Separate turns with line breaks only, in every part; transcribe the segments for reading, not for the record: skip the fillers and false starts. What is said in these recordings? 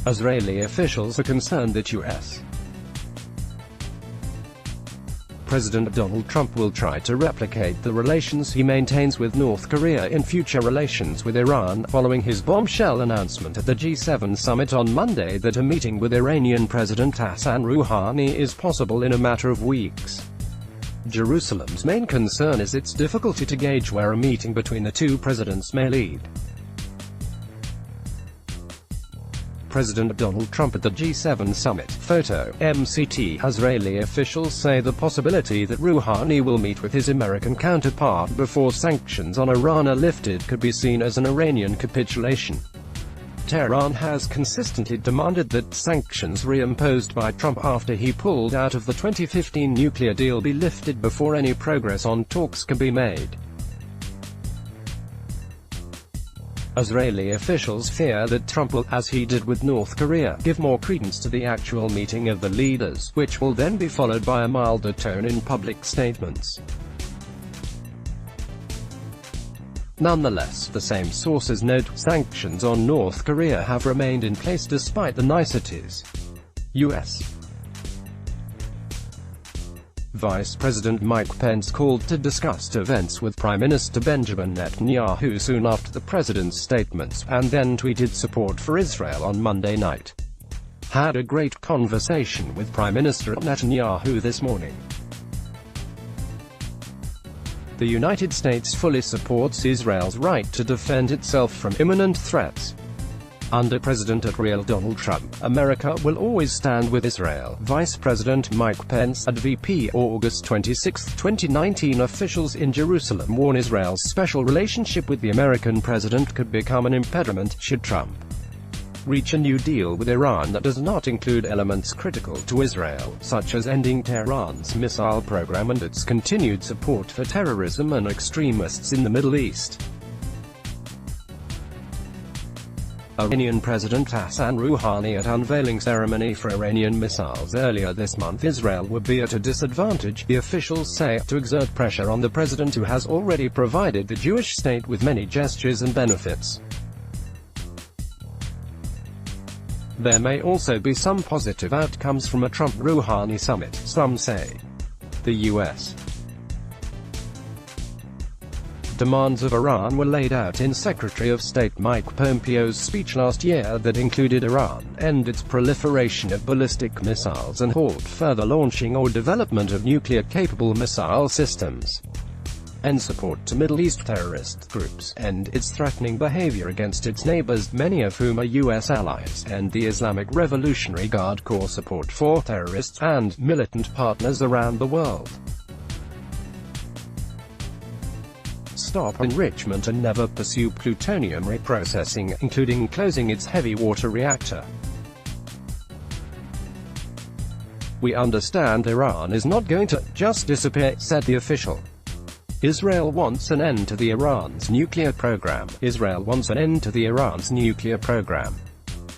Israeli officials are concerned that U.S. President Donald Trump will try to replicate the relations he maintains with North Korea in future relations with Iran, following his bombshell announcement at the G7 summit on Monday that a meeting with Iranian President Hassan Rouhani is possible in a matter of weeks. Jerusalem's main concern is its difficulty to gauge where a meeting between the two presidents may lead. President Donald Trump at the G7 summit. Photo, MCT. Israeli officials say the possibility that Rouhani will meet with his American counterpart before sanctions on Iran are lifted could be seen as an Iranian capitulation. Tehran has consistently demanded that sanctions reimposed by Trump after he pulled out of the 2015 nuclear deal be lifted before any progress on talks can be made. Israeli officials fear that Trump will, as he did with North Korea, give more credence to the actual meeting of the leaders, which will then be followed by a milder tone in public statements. Nonetheless, the same sources note, sanctions on North Korea have remained in place despite the niceties. U.S. Vice President Mike Pence called to discuss events with Prime Minister Benjamin Netanyahu soon after the president's statements, and then tweeted support for Israel on Monday night. Had a great conversation with Prime Minister Netanyahu this morning. The United States fully supports Israel's right to defend itself from imminent threats. Under President real Donald Trump, America will always stand with Israel. Vice President Mike Pence, at VP, August 26, 2019. Officials in Jerusalem warn Israel's special relationship with the American president could become an impediment should Trump reach a new deal with Iran that does not include elements critical to Israel, such as ending Tehran's missile program and its continued support for terrorism and extremists in the Middle East. Iranian President Hassan Rouhani at unveiling ceremony for Iranian missiles earlier this month. Israel would be at a disadvantage, the officials say, to exert pressure on the president who has already provided the Jewish state with many gestures and benefits. There may also be some positive outcomes from a Trump-Rouhani summit, some say. The U.S. demands of Iran were laid out in Secretary of State Mike Pompeo's speech last year that included Iran end its proliferation of ballistic missiles and halt further launching or development of nuclear-capable missile systems, end support to Middle East terrorist groups, end its threatening behavior against its neighbors, many of whom are U.S. allies, and the Islamic Revolutionary Guard Corps support for terrorists and militant partners around the world. Stop enrichment and never pursue plutonium reprocessing, including closing its heavy water reactor. We understand Iran is not going to just disappear, said the official. Israel wants an end to the Iran's nuclear program. Israel wants an end to the Iran's nuclear program.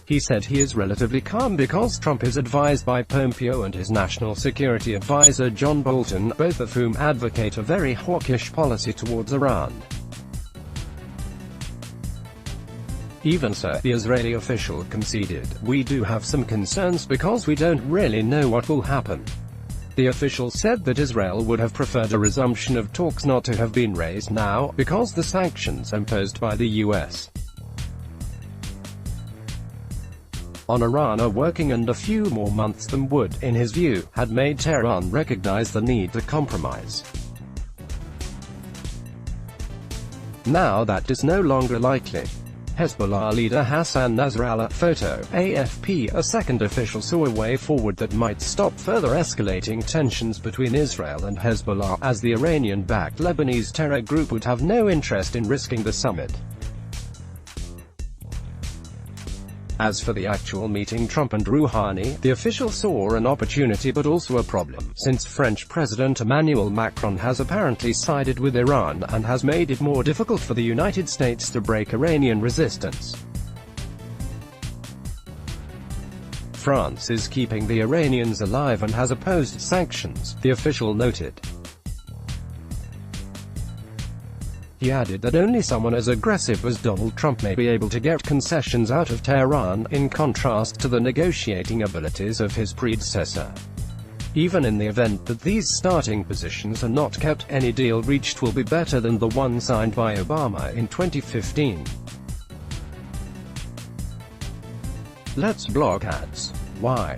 He said he is relatively calm because Trump is advised by Pompeo and his national security advisor John Bolton, both of whom advocate a very hawkish policy towards Iran. Even so, the Israeli official conceded, we do have some concerns because we don't really know what will happen. The official said that Israel would have preferred a resumption of talks not to have been raised now, because the sanctions imposed by the U.S. on Iran are working, and a few more months than would, in his view, had made Tehran recognize the need to compromise. Now that is no longer likely. Hezbollah leader Hassan Nasrallah. Photo, AFP. A second official saw a way forward that might stop further escalating tensions between Israel and Hezbollah, as the Iranian-backed Lebanese terror group would have no interest in risking the summit. As for the actual meeting, Trump and Rouhani, the official saw an opportunity but also a problem, since French President Emmanuel Macron has apparently sided with Iran and has made it more difficult for the United States to break Iranian resistance. France is keeping the Iranians alive and has opposed sanctions, the official noted. He added that only someone as aggressive as Donald Trump may be able to get concessions out of Tehran, in contrast to the negotiating abilities of his predecessor. Even in the event that these starting positions are not kept, any deal reached will be better than the one signed by Obama in 2015. Let's block ads. Why?